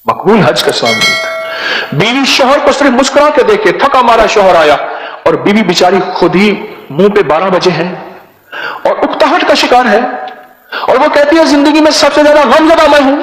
मकबूल हज का स्वाब मिलता है। बीवी शोहर को सिर्फ मुस्कुरा के देखे, थका मारा शोहर आया और बीवी बेचारी खुद ही मुंह पे 12 बजे है और उकताहट का शिकार है और वो कहती है जिंदगी में सबसे ज्यादा गमज़दा मैं हूं।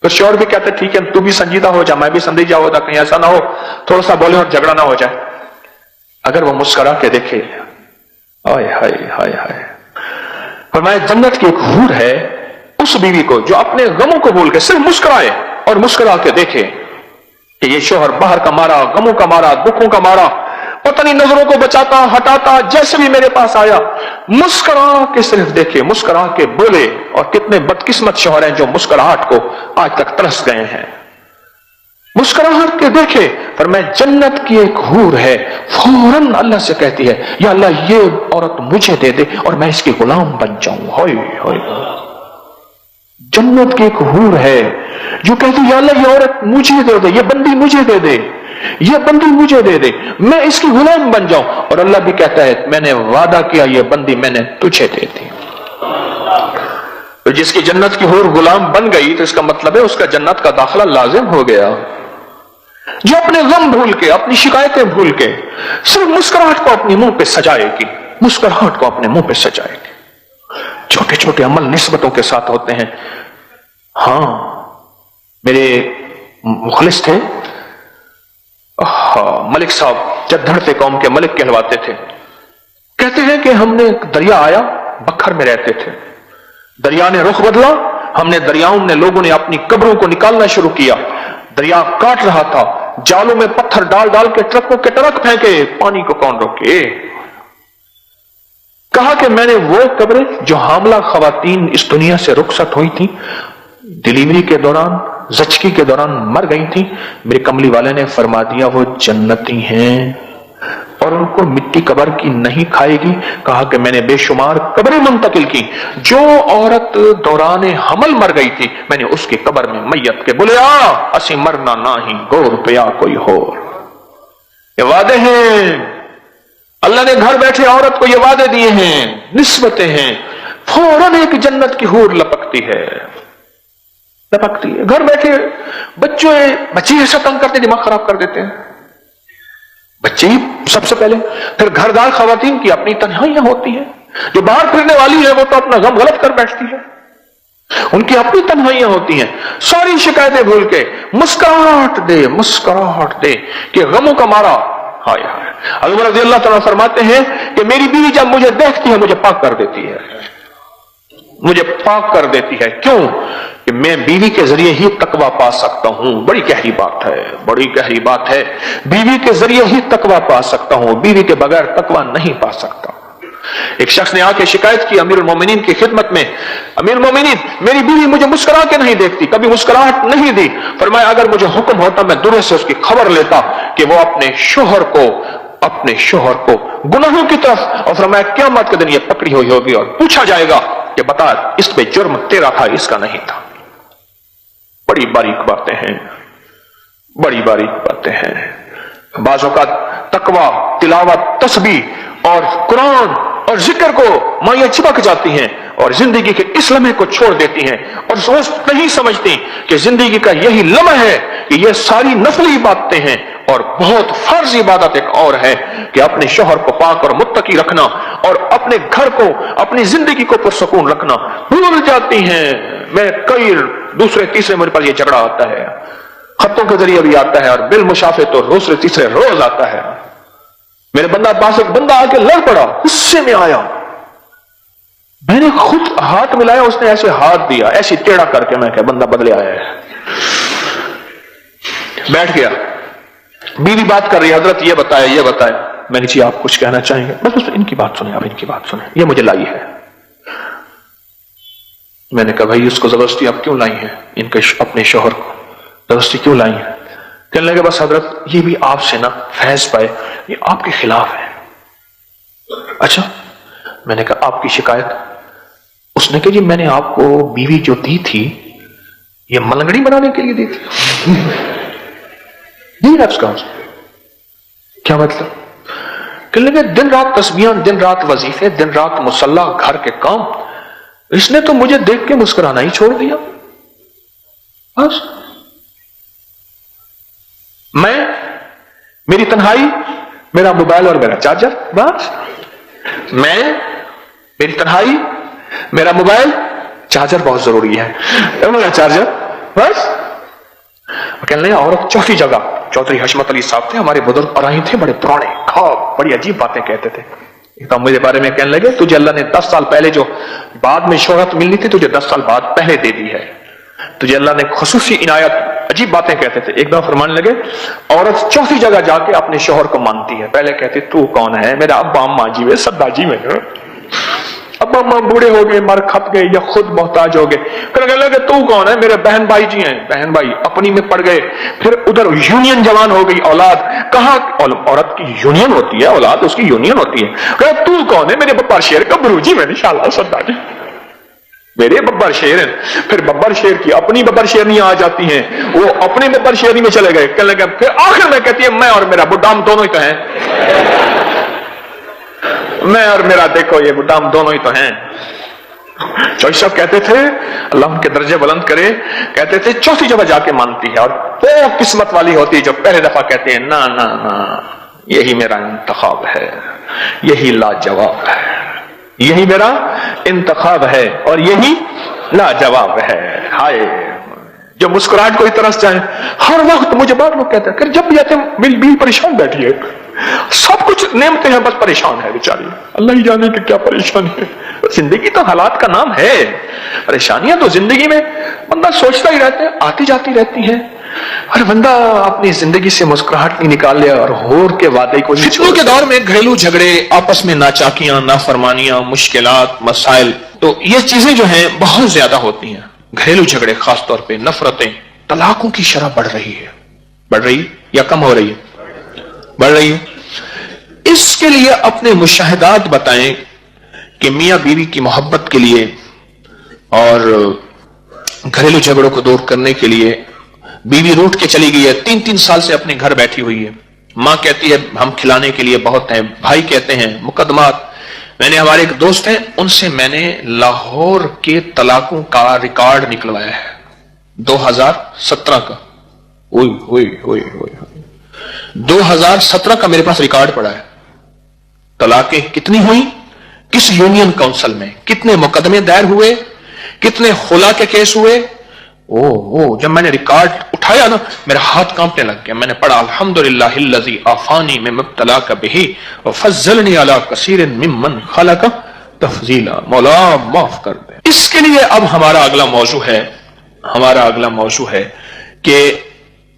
तो शोहर भी कहते ठीक है तू भी संजीदा हो जा, मैं भी संजीदा हो जा, कहीं ऐसा ना हो थोड़ा सा बोले और झगड़ा ना हो जाए। अगर वो मुस्कुरा के देखे, हाय हाय हाय हाय, फरमाया जन्नत की एक हूर है उस बीवी को जो अपने गमों को भूल के सिर्फ मुस्कुराए और मुस्कुरा के देखे कि ये शोहर बाहर का मारा, गमों का मारा, दुखों का मारा, पता नहीं नजरों को बचाता हटाता जैसे भी मेरे पास आया, मुस्कुरा के सिर्फ देखे, मुस्कुरा के बोले। और कितने बदकिस्मत शोहर हैं जो मुस्कुराहट को आज तक तरस गए हैं। मुस्कुराहट के देखे, पर मैं जन्नत की एक हूर है, फौरन अल्लाह से कहती है या अल्लाह ये औरत मुझे दे दे और मैं इसकी गुलाम बन जाऊं। होय होय, जन्नत की एक हूर है जो कहती है या अल्लाह ये औरत मुझे दे दे, ये बंदी मुझे दे दे, ये बंदी मुझे दे दे, मैं इसकी गुलाम बन जाऊं। और अल्लाह भी कहता है मैंने वादा किया ये बंदी मैंने तुझे दे दी। तो जिसकी जन्नत की हूर गुलाम बन गई तो इसका मतलब है उसका जन्नत का दाखिला लाजिम हो गया। जो अपने गम भूल के, अपनी शिकायतें भूल के सिर्फ मुस्कुराहट को अपने मुंह पे सजाएगी, मुस्कुराहट को अपने मुंह पे सजाएगी। छोटे छोटे अमल निस्बतों के साथ होते हैं। हां, मेरे मुखलिस थे, मलिक साहब चद्दड़ पे कौम के मलिक कहलवाते थे। कहते हैं कि हमने एक दरिया आया, बखर में रहते थे, दरिया ने रुख बदला, हमने दरियाओं ने लोगों ने अपनी कब्रों को निकालना शुरू किया। दरिया काट रहा था, जालों में पत्थर डाल डाल के ट्रकों के ट्रक फेंके, पानी को कौन रोके। कहा कि मैंने वो कब्रें जो हामला खवातीन इस दुनिया से रुखसत हुई थी, डिलीवरी के दौरान, ज़चकी के दौरान मर गई थी, मेरे कमली वाले ने फरमा दिया वो जन्नती हैं और उनको मिट्टी कब्र की नहीं खाएगी। कहा कि मैंने बेशुमार कब्रें मुंतकिल की, जो औरत दौरान हमल मर गई थी मैंने उसकी कब्र में मैयत के बोले आ असी मरना ना ही गोर पिया कोई होर। ये वादे हैं, अल्लाह ने घर बैठे औरत को ये वादे दिए हैं, निस्बतें हैं। फौरन एक जन्नत की हूर लपकती है, लपकती है। घर बैठे बच्चे ऐसा तंग करते, दिमाग खराब कर देते हैं बच्चे ही सबसे पहले, फिर घरदार खवातीन की अपनी तन्हाइयां होती हैं। जो बाहर फिरने वाली है वो तो अपना गम गलत कर बैठती है, उनकी अपनी तन्हाइयां होती हैं। सारी शिकायतें भूल के मुस्कुराहट दे कि गमों का मारा। हाय हाय, अल्लाह रज़ी अल्लाह तआला फरमाते हैं कि मेरी बीवी जब मुझे देखती है मुझे पाक कर देती है, मुझे पाक कर देती है। क्यों? कि मैं बीवी के जरिए ही तकवा पा सकता हूं। बड़ी गहरी बात है, बड़ी गहरी बात है। बीवी के जरिए ही तकवा पा सकता हूं, बीवी के बगैर तकवा नहीं पा सकता। एक शख्स ने आके शिकायत की अमीरुल मोमिनीन की खिदमत में, अमीरुल मोमिनीन मेरी बीवी मुझे मुस्कुरा के नहीं देखती, कभी मुस्कुराहट नहीं दी। फरमाया अगर मुझे हुक्म होता मैं दूर से उसकी खबर लेता कि वो अपने शोहर को गुनाहों की तरफ, और फरमाया क़यामत के दिन ये पकड़ी हुई होगी और पूछा जाएगा कि बता इस पे जुर्म तेरा था इसका नहीं था। बड़ी बारीक बातें हैं, बड़ी बारीक बातें हैं। बाज़ औक़ात तकवा, तिलावत, तस्बीह और कुरान और जिक्र को माइयां चिपक जाती हैं और जिंदगी के इस लम्हे को छोड़ देती हैं और सोच नहीं समझती कि जिंदगी का यही लम्हा है कि ये सारी नफली बातें हैं और बहुत फर्ज इबादत एक और है कि अपने शोहर को पाक और मुत्तकी रखना और अपने घर को, अपनी जिंदगी को पुरसुकून रखना भूल जाती हैं। मैं कई दूसरे तीसरे मेरे पर यह झगड़ा आता है, खतों के जरिए भी आता है और बिल मुशाफे तो दूसरे तीसरे रोज आता है। मेरे पास एक बंदा आके लड़ पड़ा, गुस्से में आया, मैंने खुद हाथ मिलाया, उसने ऐसे हाथ दिया, ऐसे टेढ़ा करके, मैं क्या बंदा बदले आया है। बैठ गया, बीवी बात कर रही है, हजरत ये बताए। मैंने जी आप कुछ कहना चाहेंगे? बस इनकी बात सुने, आप इनकी बात सुने, ये मुझे लाई है। मैंने कहा भाई उसको जबरदस्ती आप क्यों लाई है, इनके अपने शोहर को जबरदस्ती क्यों लाई है? कहने लगे बस हजरत ये भी आपसे ना फैज पाए, ये आपके खिलाफ है। अच्छा, मैंने कहा आपकी शिकायत? उसने कहा जी मैंने आपको बीवी जो दी थी ये मलंगड़ी बनाने के लिए दी थी। दी नफ्स का क्या मतलब? कहने लगे दिन रात तस्बीहां, दिन रात वजीफे, दिन रात मुसल्ला, घर के काम, इसने तो मुझे देख के मुस्कुराना ही छोड़ दिया। बस मेरी तन्हाई, मेरा मोबाइल और मेरा चार्जर, बस। मेरी तन्हाई, मेरा मोबाइल, चार्जर बहुत जरूरी है, मेरा चार्जर, बस। कहने लगे और चौथी जगह, चौधरी हशमत अली साहब थे, हमारे बुजुर्ग पराही थे, बड़े पुराने, बड़ी अजीब बातें कहते थे। तो मुझे बारे में कहने लगे, तुझे अल्लाह ने 10 साल पहले जो बाद में शोहरत मिलनी थी, तुझे 10 साल बाद पहले दे दी है, तुझे अल्लाह ने खुसूसी इनायत। अजीब बातें कहते थे। एक दफा फरमाने लगे, औरत चौथी जगह जाके अपने शोहर को मानती है। पहले कहती तू कौन है, मेरा अब्बा अम्मा जी वे सद्दा जी में, अब्बा अम्मा बूढ़े हो गए, मर खप गए या खुद मोहताज हो गए। फिर कहने लगे तू कौन है, मेरे बहन भाई जी हैं, बहन भाई अपनी में पड़ गए। फिर उधर यूनियन जवान हो गई, औलाद। कहाँ औरत की यूनियन होती है, औलाद उसकी यूनियन होती है। कहते तू कौन है, मेरे बब्बर शेर का बरूजी में इंशाअल्लाह सद्दा जी, मेरे बब्बर शेर हैं। फिर बब्बर शेर की अपनी बब्बर शेरनियां आ जाती हैं, वो अपने बब्बर शेरनी में चले गए। कहने लगे, फिर आखिर में कहती है मैं और मेरा बुड्ढा हम दोनों ही तो हैं, मैं और मेरा देखो ये बुड्ढा हम दोनों ही तो हैं। चौधरी साहब कहते थे, अल्लाह उनके दर्जे बुलंद करे, कहते थे चौथी जगह जाके मानती है। और वो किस्मत वाली होती है जो पहले दफा कहते हैं ना ना ना, यही मेरा इंतखाब है, यही लाजवाब है, यही मेरा इंतखाब है और यही लाजवाब है। हाय जो मुस्कुराहट कोई तरस जाए हर वक्त। मुझे बहुत लोग कहते हैं जब भी आते मेरी बीवी परेशान बैठी है, सब कुछ नेमते हैं, बस परेशान है बेचारी, अल्लाह ही जाने कि क्या परेशानी है। जिंदगी तो हालात का नाम है, परेशानियां तो जिंदगी में बंदा सोचता ही रहता है, आती जाती रहती है। अरे बंदा अपनी जिंदगी से मुस्कुराहट नहीं निकाल लिया और होर के वादे को। फितनों के दौर में घरेलू झगड़े, आपस में नाचाकियां, नाफरमानियां, मुश्किलात, मसाइल, तो ये चीजें जो हैं बहुत ज्यादा होती हैं। घरेलू झगड़े खासतौर पे, नफरतें, तलाकों की शरह बढ़ रही है, बढ़ रही या कम हो रही है, बढ़ रही है। इसके लिए अपने मुशाहिदात बताएं कि मियां बीवी की मोहब्बत के लिए और घरेलू झगड़ों को दूर करने के लिए बीवी रूठ के चली गई है, 3-3 साल से अपने घर बैठी हुई है। मां कहती है हम खिलाने के लिए बहुत हैं, भाई कहते हैं मुकदमात। मैंने, हमारे एक दोस्त हैं, उनसे मैंने लाहौर के तलाकों का रिकॉर्ड निकलवाया है 2017 का। 2017 का मेरे पास रिकॉर्ड पड़ा है। तलाकें कितनी हुई, किस यूनियन काउंसिल में, कितने मुकदमे दायर हुए, कितने खुला के केस हुए। जब मैंने रिकॉर्ड उठाया ना, मेरा हाथ कांपने लग गया। मैंने पढ़ा अल्हम्दुलिल्लाहिल्लज़ी आफानी में मुब्तला का बिही व फज़्ज़लनी अला कसीरिन मिम्मन खलक़ तफ़ज़ीला। मौला माफ कर दे। इसके लिए अब हमारा अगला मौजू है कि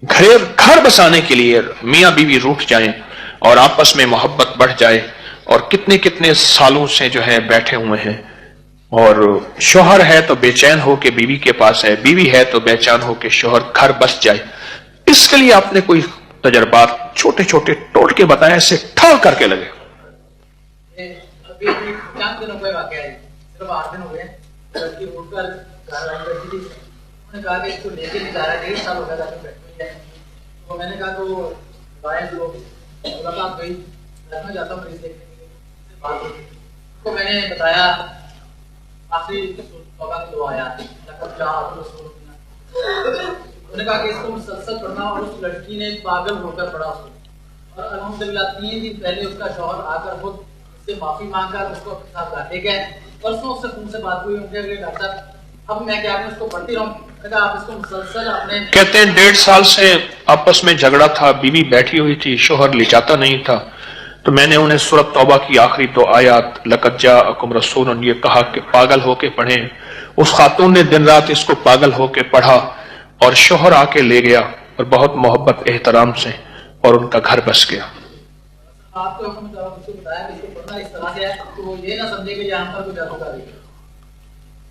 घर बसाने के लिए मियां बीवी रूठ जाएं और आपस में मोहब्बत बढ़ जाए। और कितने कितने सालों से जो है बैठे हुए हैं, और शोहर है तो बेचैन हो के बीवी के पास है, बीवी है तो बेचैन हो के शोहर घर बस जाए। इसके लिए आपने कोई तजर्बात छोटे छोटे टोटके बताए, ऐसे ठाल करके लगे। अभी 4 दिनों का वाकया है, सिर्फ 8 दिन हो गए। लड़की उठकर घर आई बैठी थी, उन्होंने कहा कि इसको लेके नहीं जा रहा, 1.5 साल हो गया था बैठी है। तो मैंने कहा तो बाहर लोग मुलाकात गई, मैं जाता हूँ मरीज देखने के लिए, बात हुई। तो मैंने बताया आखिरी दुआ आया, उन्होंने कहा कि इसको मुसलसल पढ़ना। और उस लड़की ने पागल होकर पढ़ा उसको। और अल्हम्दुलिल्लाह 3 दिन पहले उसका शौहर आकर खुद उससे माफी मांगकर उसको अपने साथ लाते गए। परसों उससे तुमसे बात हुई, उनके डॉक्टर अब मैं क्या उसको पढ़ती रहूं, आप इसको मुसलसल अपने। कहते हैं 1.5 साल से आपस में झगड़ा था, बीवी बैठी हुई थी, शोहर लिचाता नहीं था। तो मैंने उन्हें सूरत तौबा की आखिरी 2 आयत लक़द जाअकुम रसूलुन, ये कहा कि पागल होके पढ़ें। उस खातून ने दिन रात इसको पागल होके पढ़ा और शोहर आके ले गया और बहुत मोहब्बत एहतराम से, और उनका घर बस गया। आपको बताया इसको पढ़ना इस तरह से है, तो ये ना समझे कि यहाँ पर कोई जादूकारी है।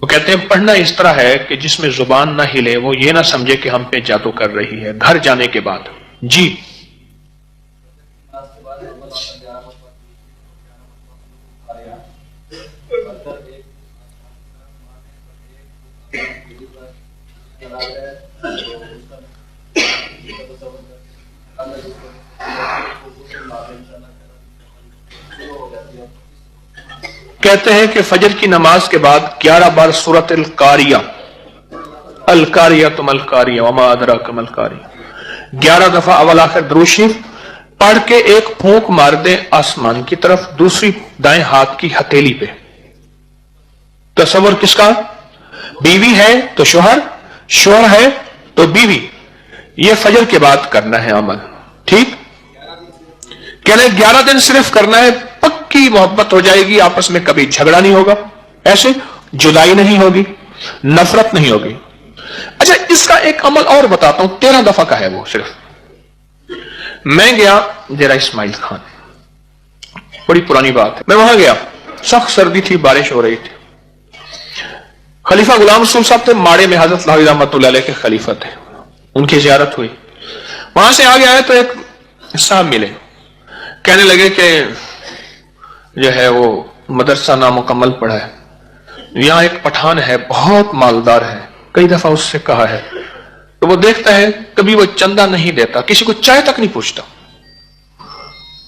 वो कहते हैं पढ़ना इस तरह है कि जिसमें जुबान ना हिले, वो ये ना समझे कि हम पे जादू कर रही है। घर जाने के बाद जी कहते हैं कि फजर की नमाज के बाद 11 बार सूरत अल-कारिया, अल-कारिया तुम अल-कारिया वमा अदराक मल कारिया, 11 दफा अवल आखिर दुरूद शरीफ, پڑھ کے ایک پھونک مار دیں آسمان کی طرف، دوسری دائیں ہاتھ کی ہتھیلی پہ. تصور کس کا؟ بیوی ہے تو شوہر، شوہر ہے تو بیوی. یہ فجر کے بعد کرنا ہے عمل. ٹھیک؟ کہنے 11 دن صرف کرنا ہے، پکی محبت ہو جائے گی، آپس میں کبھی جھگڑا نہیں ہوگا، ایسے جدائی نہیں ہوگی، نفرت نہیں ہوگی. اچھا اس کا ایک عمل اور بتاتا ہوں، 13 دفعہ کا ہے وہ صرف. میں گیا ڈیرہ اسماعیل خان، بڑی پرانی بات ہے، میں وہاں گیا، سخت سردی تھی، بارش ہو رہی تھی. خلیفہ غلام رسول صاحب تھے ماڑے میں، حضرت لاہوری رحمۃ اللہ علیہ کے خلیفہ تھے، ان کی زیارت ہوئی. وہاں سے آگے آئے تو ایک صاحب ملے، کہنے لگے کہ جو ہے وہ مدرسہ نامکمل پڑھا ہے، یہاں ایک پٹھان ہے بہت مالدار ہے، کئی دفعہ اس سے کہا ہے تو وہ دیکھتا ہے کبھی وہ چندہ نہیں دیتا، کسی کو چائے تک نہیں پوچھتا.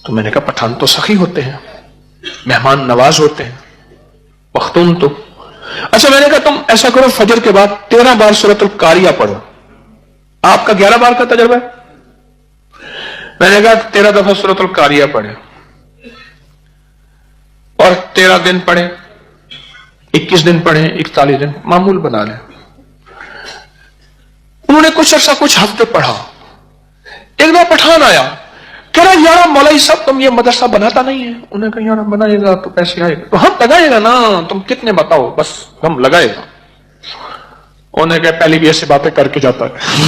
تو میں نے کہا پٹھان تو سخی ہوتے ہیں، مہمان نواز ہوتے ہیں، پختون تو. اچھا میں نے کہا تم ایسا کرو فجر کے بعد 13 بار سورۃ القاریہ پڑھو. آپ کا 11 بار کا تجربہ ہے. میں نے کہا 13 دفعہ سورۃ القاریہ پڑھے اور 13 دن پڑھے، 21 دن پڑھے، 41 دن، معمول بنا لیں. انہوں نے کچھ عرصہ کچھ ہفتے پڑھا. ایک بار پٹھان آیا، کہہ رہا یار مولوی صاحب تم یہ مدرسہ بناتا نہیں ہے. انہوں نے کہا یار بنائے گا تو پیسے آئے گا. تو ہم لگائے گا نا، تم کتنے بتاؤ، بس ہم لگائے گا. انہوں نے کہا پہلی بھی ایسی باتیں کر کے جاتا ہے.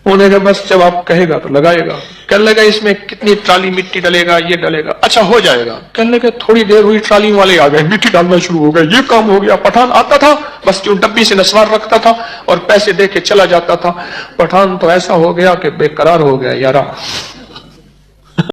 انہوں نے کہا بس جب آپ کہے گا تو لگائے گا. کہنے لگا اس میں کتنی ٹرالی مٹی ڈلے گا، یہ ڈلے گا. اچھا ہو جائے گا. کہنے لگا تھوڑی دیر ہوئی ٹرالی والے آ گئے، مٹی ڈالنا شروع ہو گئے، یہ کام ہو گیا. پٹھان آتا تھا بس جو ڈبی سے نسوار رکھتا تھا اور پیسے دے کے چلا جاتا تھا. پٹھان تو ایسا ہو گیا کہ بے قرار ہو گیا. یارا